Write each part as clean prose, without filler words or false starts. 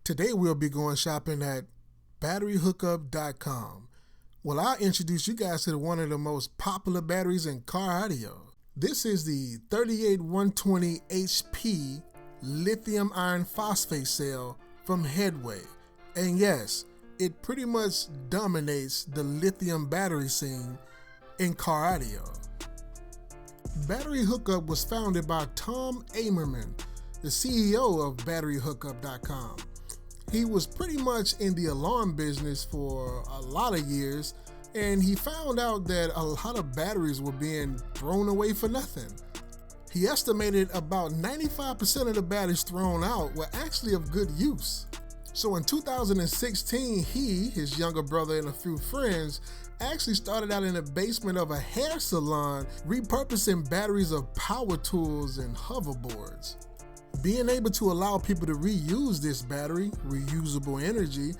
Today we'll be going shopping at batteryhookup.com. Well, I'll introduce you guys to one of the most popular batteries in car audio. This is the 38120 HP lithium iron phosphate cell from Headway. And yes, it pretty much dominates the lithium battery scene in car audio. Battery Hookup was founded by Tom Amerman, the CEO of batteryhookup.com. He was pretty much in the alarm business for a lot of years, and he found out that a lot of batteries were being thrown away for nothing. He estimated about 95% of the batteries thrown out were actually of good use. So in 2016, he, his younger brother, and a few friends actually started out in the basement of a hair salon repurposing batteries of power tools and hoverboards. Being able to allow people to reuse this battery, reusable energy,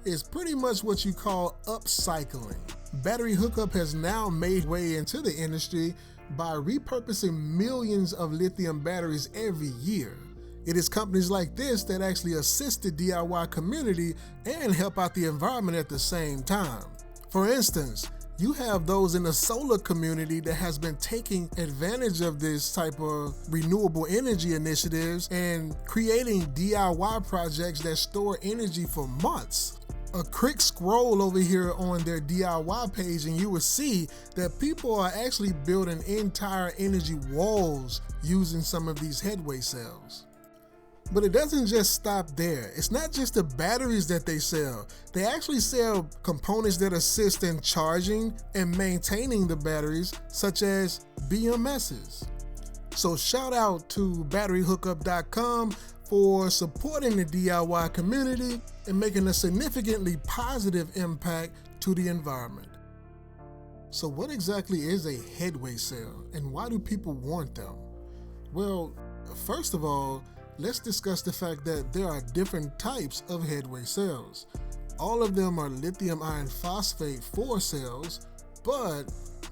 is pretty much what you call upcycling. Battery Hookup has now made way into the industry by repurposing millions of lithium batteries every year. It is companies like this that actually assist the DIY community and help out the environment at the same time. For instance, you have those in the solar community that has been taking advantage of this type of renewable energy initiatives and creating DIY projects that store energy for months. A quick scroll over here on their DIY page and you will see that people are actually building entire energy walls using some of these Headway cells. But it doesn't just stop there. It's not just the batteries that they sell. They actually sell components that assist in charging and maintaining the batteries, such as BMSs. So shout out to batteryhookup.com for supporting the DIY community and making a significantly positive impact to the environment. So what exactly is a Headway cell and why do people want them? Well, first of all, let's discuss the fact that there are different types of Headway cells. All of them are lithium iron phosphate 4 cells, but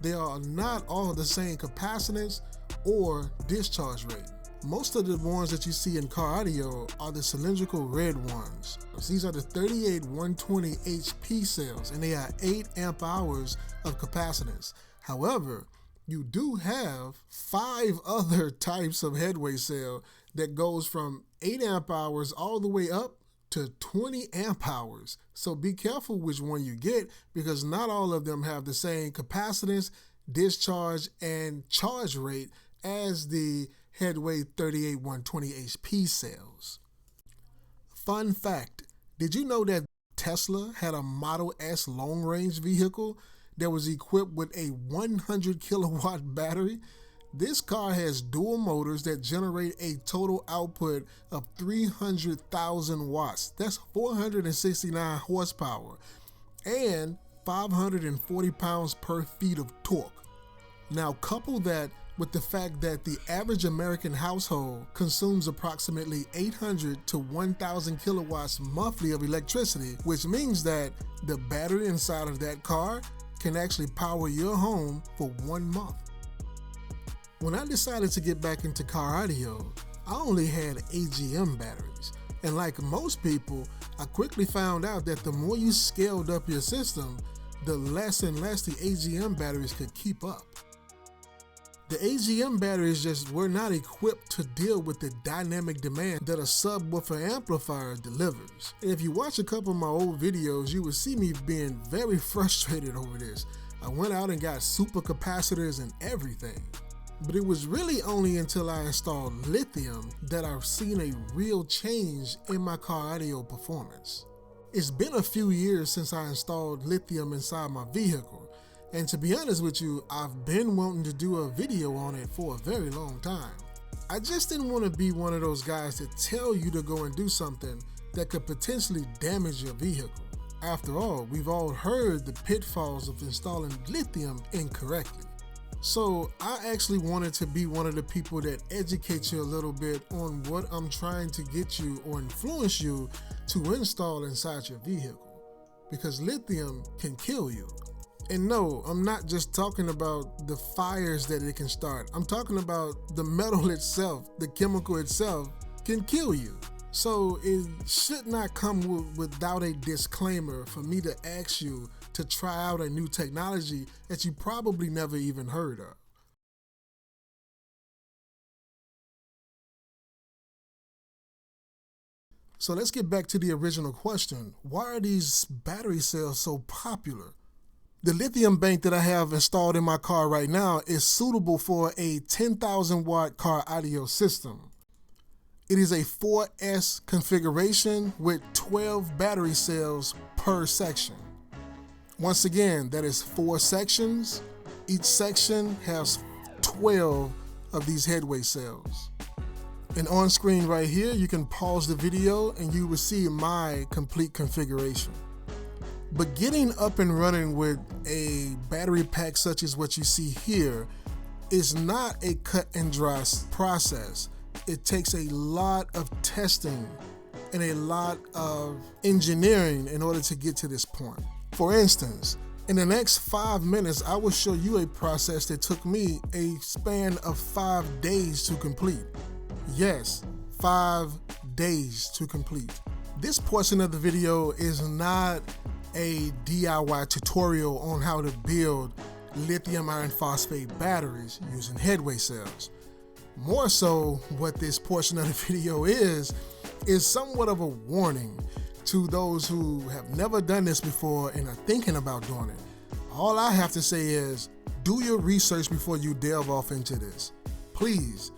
they are not all the same capacitance or discharge rate. Most of the ones that you see in car audio are the cylindrical red ones. These are the 38120 HP cells, and they are 8 amp hours of capacitance. However, you do have 5 other types of Headway cell that goes from 8 amp hours all the way up to 20 amp hours. So be careful which one you get, because not all of them have the same capacitance, discharge, and charge rate as the Headway 38120 HP cells. Fun fact, did you know that Tesla had a Model S long-range vehicle that was equipped with a 100 kilowatt battery? This car has dual motors that generate a total output of 300,000 watts. That's 469 horsepower and 540 pounds per feet of torque. Now couple that with the fact that the average American household consumes approximately 800 to 1,000 kilowatts monthly of electricity, which means that the battery inside of that car can actually power your home for 1 month. When I decided to get back into car audio, I only had AGM batteries. And like most people, I quickly found out that the more you scaled up your system, the less and less the AGM batteries could keep up. The AGM batteries just were not equipped to deal with the dynamic demand that a subwoofer amplifier delivers. And if you watch a couple of my old videos, you will see me being very frustrated over this. I went out and got super capacitors and everything. But it was really only until I installed Lithium that I've seen a real change in my car audio performance. It's been a few years since I installed Lithium inside my vehicle. And to be honest with you, I've been wanting to do a video on it for a very long time. I just didn't want to be one of those guys that tell you to go and do something that could potentially damage your vehicle. After all, we've all heard the pitfalls of installing lithium incorrectly. So I actually wanted to be one of the people that educates you a little bit on what I'm trying to get you or influence you to install inside your vehicle, because lithium can kill you. And no, I'm not just talking about the fires that it can start. I'm talking about the metal itself, the chemical itself can kill you. So it should not come without a disclaimer for me to ask you to try out a new technology that you probably never even heard of. So let's get back to the original question. Why are these battery cells so popular? The lithium bank that I have installed in my car right now is suitable for a 10,000 watt car audio system. It is a 4S configuration with 12 battery cells per section. Once again, that is 4 sections. Each section has 12 of these Headway cells. And on screen right here, you can pause the video and you will see my complete configuration. But getting up and running with a battery pack such as what you see here is not a cut and dry process. It takes a lot of testing and a lot of engineering in order to get to this point. For instance, in the next 5 minutes, I will show you a process that took me a span of 5 days to complete. Yes, 5 days to complete. This portion of the video is not a DIY tutorial on how to build lithium iron phosphate batteries using Headway cells. More so, what this portion of the video is somewhat of a warning to those who have never done this before and are thinking about doing it. All I have to say is, do your research before you delve off into this. Please,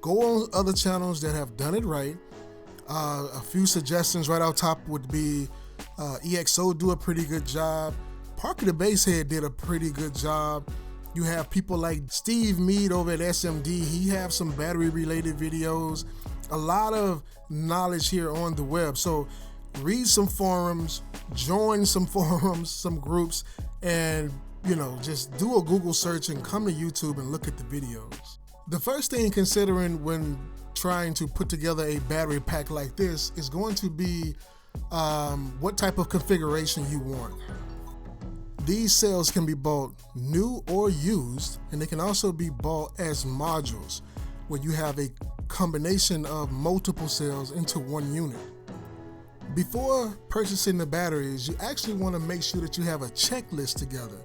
go on other channels that have done it right. A few suggestions right out top would be EXO do a pretty good job. Parker the Basshead did a pretty good job. You have people like Steve Mead over at SMD. He have some battery related videos. A lot of knowledge here on the web. So read some forums, join some forums, some groups, and just do a Google search and come to YouTube and look at the videos. The first thing considering when trying to put together a battery pack like this is going to be what type of configuration you want. These cells can be bought new or used, and they can also be bought as modules, where you have a combination of multiple cells into one unit. Before purchasing the batteries, you actually want to make sure that you have a checklist together.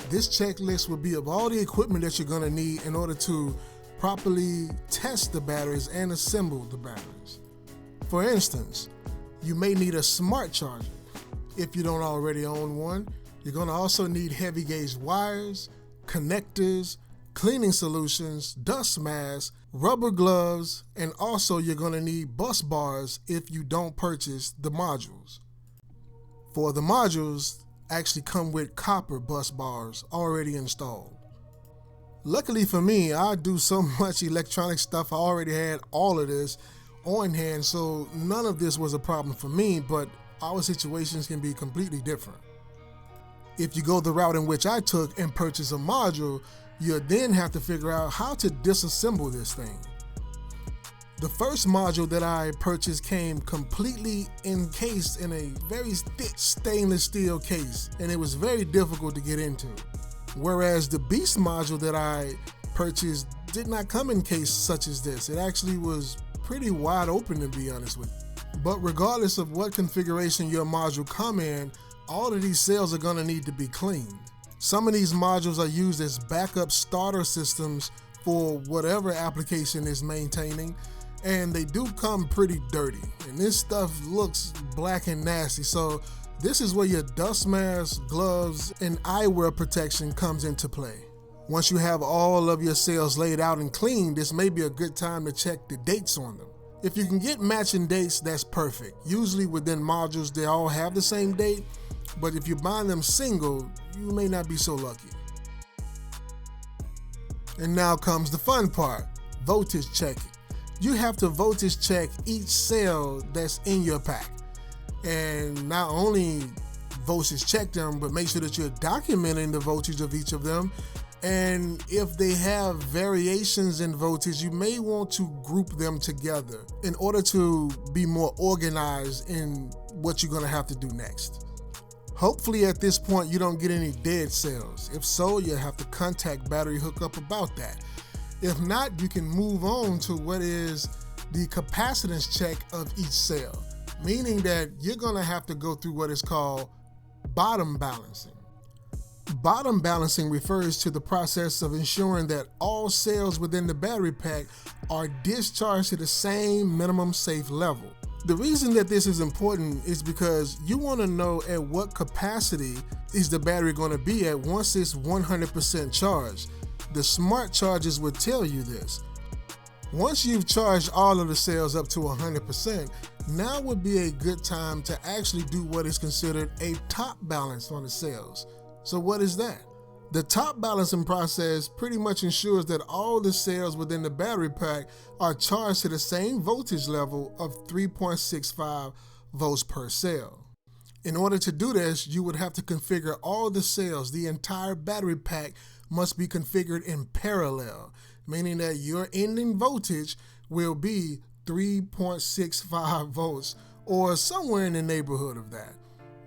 This checklist will be of all the equipment that you're going to need in order to properly test the batteries and assemble the batteries. For instance, you may need a smart charger. If you don't already own one, you're going to also need heavy gauge wires, connectors, cleaning solutions, dust masks, rubber gloves, and also you're going to need bus bars if you don't purchase the modules. For the modules, actually come with copper bus bars already installed. Luckily for me, I do so much electronic stuff, I already had all of this on hand, so none of this was a problem for me, but our situations can be completely different. If you go the route in which I took and purchase a module, you then have to figure out how to disassemble this thing. The first module that I purchased came completely encased in a very thick stainless steel case, and it was very difficult to get into. Whereas the Beast module that I purchased did not come in case such as this. It actually was pretty wide open, to be honest with you. But regardless of what configuration your module come in, all of these cells are going to need to be cleaned. Some of these modules are used as backup starter systems for whatever application is maintaining, and they do come pretty dirty, and this stuff looks black and nasty. So this is where your dust mask, gloves, and eyewear protection comes into play. Once you have all of your cells laid out and cleaned, this may be a good time to check the dates on them. If you can get matching dates, that's perfect. Usually within modules, they all have the same date, but if you buy them single, you may not be so lucky. And now comes the fun part, voltage checking. You have to voltage check each cell that's in your pack. And not only voltage check them, but make sure that you're documenting the voltage of each of them. And if they have variations in voltage, you may want to group them together in order to be more organized in what you're gonna have to do next. Hopefully at this point you don't get any dead cells. If so, you'll have to contact Battery Hookup about that. If not, you can move on to what is the capacitance check of each cell, meaning that you're gonna have to go through what is called bottom balancing. Bottom balancing refers to the process of ensuring that all cells within the battery pack are discharged to the same minimum safe level. The reason that this is important is because you want to know at what capacity is the battery going to be at once it's 100% charged. The smart chargers would tell you this. Once you've charged all of the cells up to 100%, now would be a good time to actually do what is considered a top balance on the cells. So what is that? The top balancing process pretty much ensures that all the cells within the battery pack are charged to the same voltage level of 3.65 volts per cell. In order to do this, you would have to configure all the cells. The entire battery pack must be configured in parallel, meaning that your ending voltage will be 3.65 volts or somewhere in the neighborhood of that.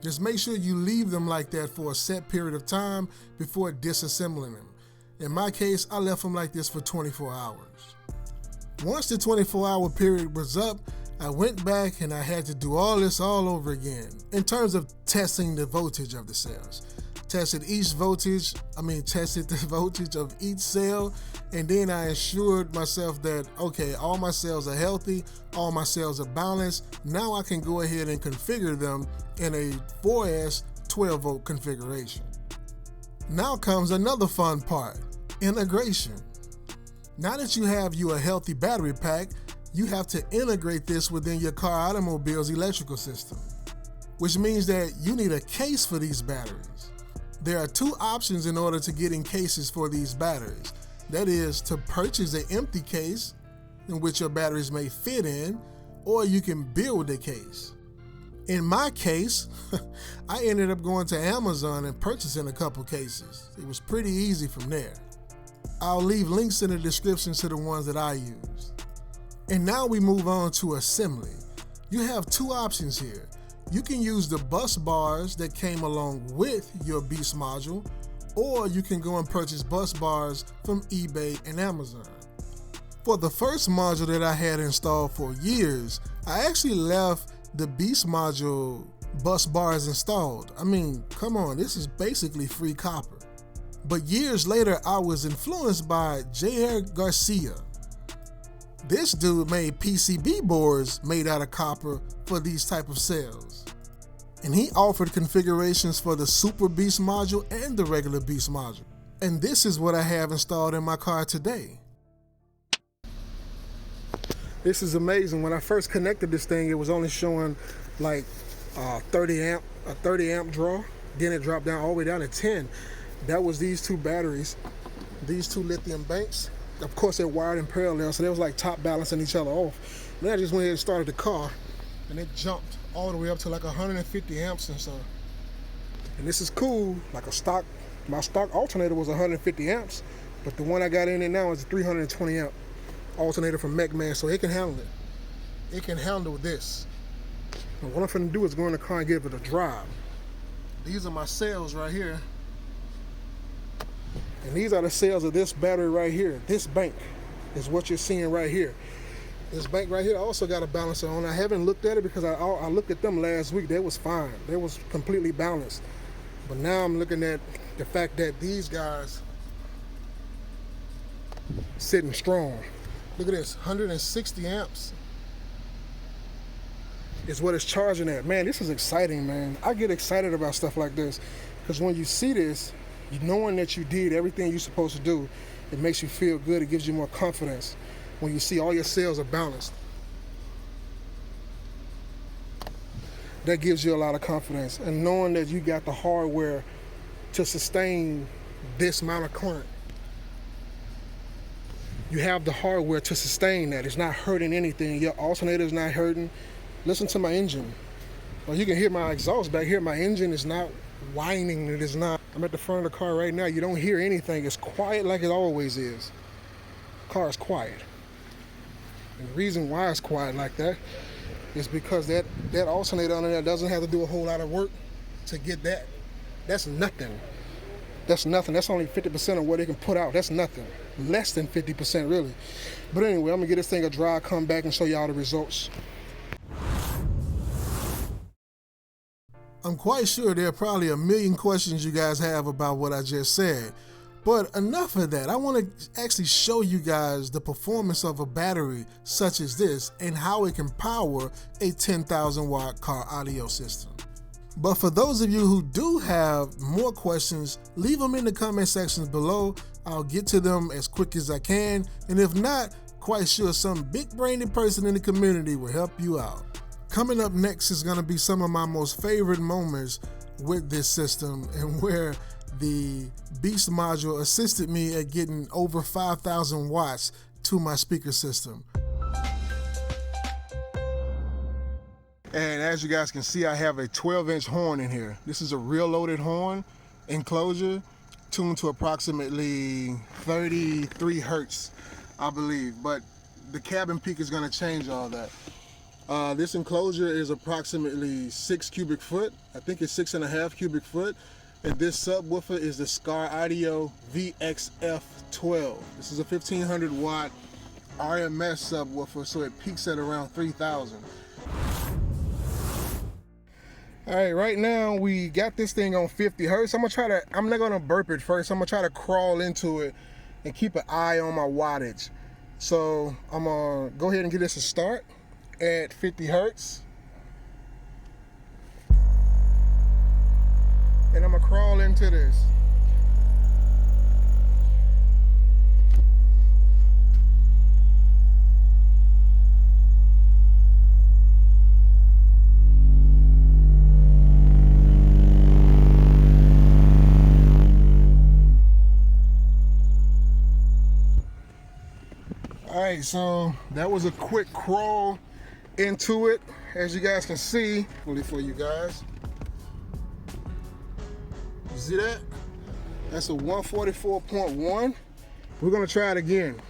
Just make sure you leave them like that for a set period of time before disassembling them. In my case, I left them like this for 24 hours. Once the 24-hour period was up, I went back and I had to do all this all over again in terms of testing the voltage of the cells. Tested the voltage of each cell, and then I assured myself that, okay, all my cells are healthy, all my cells are balanced. Now I can go ahead and configure them in a 4S 12 volt configuration. Now comes another fun part, integration. Now that you have a healthy battery pack, you have to integrate this within your car automobile's electrical system, which means that you need a case for these batteries. There are two options in order to get in cases for these batteries. That is to purchase an empty case in which your batteries may fit in, or you can build a case. In my case, I ended up going to Amazon and purchasing a couple cases. It was pretty easy from there. I'll leave links in the description to the ones that I used. And now we move on to assembly. You have two options here. You can use the bus bars that came along with your Beast module, or you can go and purchase bus bars from eBay and Amazon. For the first module that I had installed for years, I actually left the Beast module bus bars installed. I mean, come on, this is basically free copper. But years later, I was influenced by J.R. Garcia. This dude made PCB boards made out of copper for these type of cells. And he offered configurations for the Super Beast module and the regular Beast module. And this is what I have installed in my car today. This is amazing. When I first connected this thing, it was only showing like 30 amp draw. Then it dropped down all the way down to 10. That was these two batteries, these two lithium banks. Of course, they're wired in parallel, so they was like top balancing each other off. Then I just went ahead and started the car, and it jumped all the way up to like 150 amps and so. And this is cool. Like my stock alternator was 150 amps, but the one I got in it now is a 320 amp alternator from McMahon, so it can handle it. It can handle this. And what I'm gonna do is go in the car and give it a drive. These are my cells right here. And these are the cells of this battery right here. This bank is what you're seeing right here. This bank right here also got a balancer on. I haven't looked at it because I looked at them last week. They was fine. They was completely balanced. But now I'm looking at the fact that these guys sitting strong. Look at this, 160 amps is what it's charging at. Man, this is exciting, man. I get excited about stuff like this because when you see this, knowing that you did everything you're supposed to do, it makes you feel good. It gives you more confidence when you see all your cells are balanced. That gives you a lot of confidence. And knowing that you got the hardware to sustain this amount of current. You have the hardware to sustain that. It's not hurting anything. Your alternator is not hurting. Listen to my engine. Well, you can hear my exhaust back here. My engine is not whining. It is not. I'm at the front of the car right now. You don't hear anything. It's quiet like it always is. The car is quiet. And the reason why it's quiet like that is because that alternator on there doesn't have to do a whole lot of work to get that. That's nothing. That's nothing. That's only 50% of what it can put out. That's nothing. less than 50% really. But anyway, I'm gonna get this thing a dry, come back and show y'all the results. I'm quite sure there are probably a million questions you guys have about what I just said, but enough of that. I want to actually show you guys the performance of a battery such as this and how it can power a 10,000 watt car audio system. But for those of you who do have more questions, leave them in the comment sections below. I'll get to them as quick as I can, and if not, quite sure some big-brained person in the community will help you out. Coming up next is going to be some of my most favorite moments with this system, and where the Beast module assisted me at getting over 5,000 watts to my speaker system. And as you guys can see, I have a 12-inch horn in here. This is a real loaded horn enclosure tuned to approximately 33 hertz, I believe, but the cabin peak is going to change all that. This enclosure is approximately 6 cubic foot. I think it's 6.5 cubic foot. And this subwoofer is the Scar Audio VXF12. This is a 1500 watt RMS subwoofer, so it peaks at around 3,000. All right, right now we got this thing on 50 hertz. I'm not gonna burp it first. I'm gonna try to crawl into it and keep an eye on my wattage. So I'm gonna go ahead and give this a start at 50 hertz. And I'm gonna crawl into this. All right, so that was a quick crawl into it. As you guys can see, really for you guys. You see that? That's a 144.1. We're gonna try it again.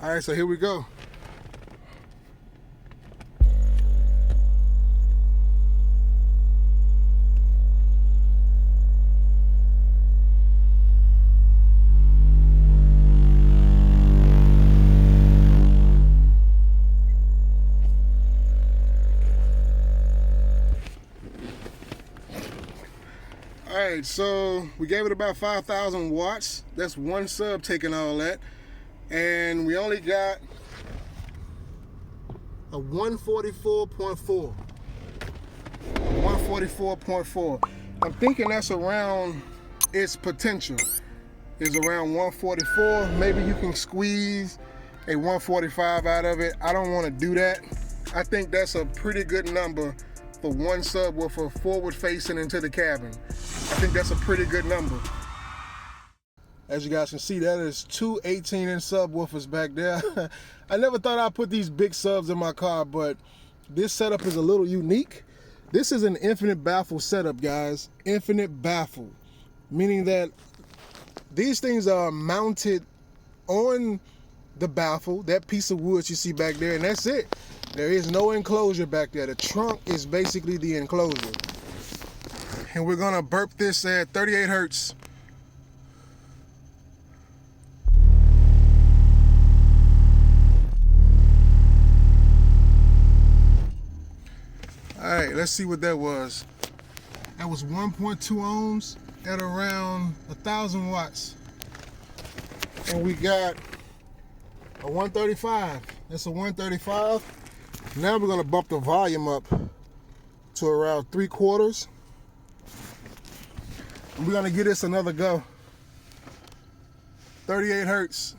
All right, so here we go. All right, so we gave it about 5,000 watts. That's one sub taking all that. And we only got a 144.4. 144.4. I'm thinking that's around its potential. Is around 144. Maybe you can squeeze a 145 out of it. I don't want to do that. I think that's a pretty good number for one subwoofer forward facing into the cabin. I think that's a pretty good number. As you guys can see, that is two 18-inch subwoofers back there. I never thought I'd put these big subs in my car, but this setup is a little unique. This is an infinite baffle setup, guys. Infinite baffle, meaning that these things are mounted on the baffle, that piece of wood you see back there, and that's it. There is no enclosure back there. The trunk is basically the enclosure. And we're gonna burp this at 38 hertz. All right, let's see what that was. That was 1.2 ohms at around 1,000 watts. And we got a 135. That's a 135. Now we're gonna bump the volume up to around 3/4. We're gonna give this another go. 38 hertz.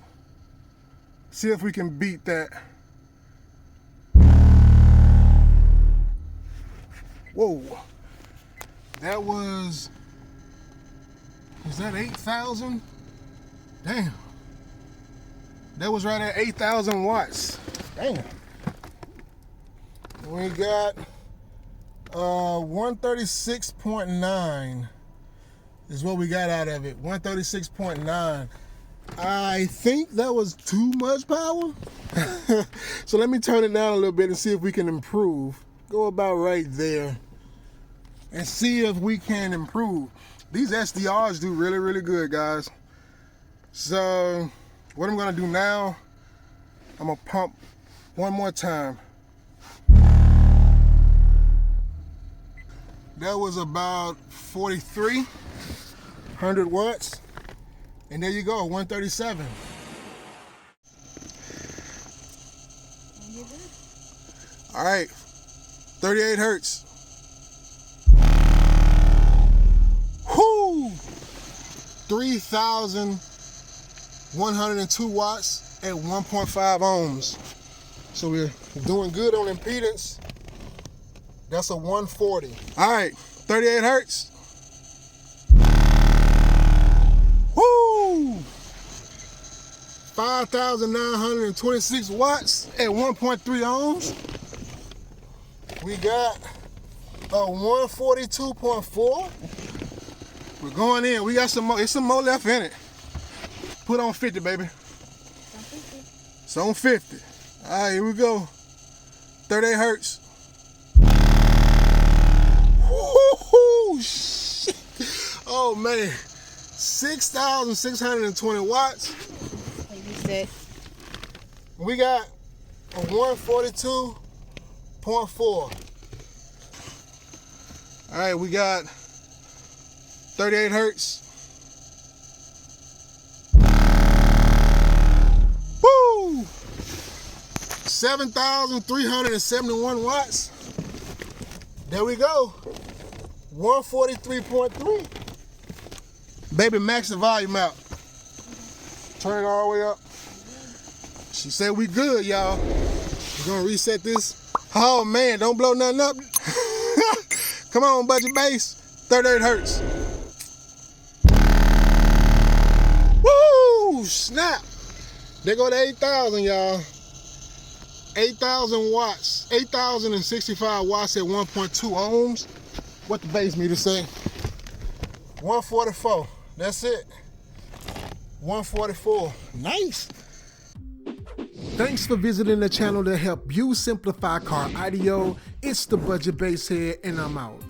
See if we can beat that. Whoa. That was that 8,000? Damn. That was right at 8,000 watts. Damn. We got 136.9 is what we got out of it. 136.9. I think that was too much power. So let me turn it down a little bit and see if we can improve. Go about right there and see if we can improve. These SDRs do really, really good, guys. So what I'm gonna do now, I'm gonna pump one more time. That was about 4,300 watts. And there you go, 137. All right, 38 hertz. Whoo! 3,102 watts at 1.5 ohms. So we're doing good on impedance. That's a 140. All right, 38 hertz. Woo! 5,926 watts at 1.3 ohms. We got a 142.4. We're going in. We got some more. It's some more left in it. Put on 50, baby. It's on 50. All right, here we go. 38 hertz. Woo-hoo, shit. Oh man, 6,620 watts. Like you said. We got a 142.4. All right, we got 38 hertz. Woo! 7,371 watts. There we go. 143.3. Baby, max the volume out. Turn it all the way up. She said we good, y'all. We're gonna reset this. Oh man, don't blow nothing up. Come on, budget bass. 38 hertz. Woo! Snap. There go to 8,000, y'all. 8,000 watts. 8,065 watts at 1.2 ohms. What the bass meter say? 144. That's it. 144. Nice. Thanks for visiting the channel to help you simplify car audio. It's the Budget Bass Head, and I'm out.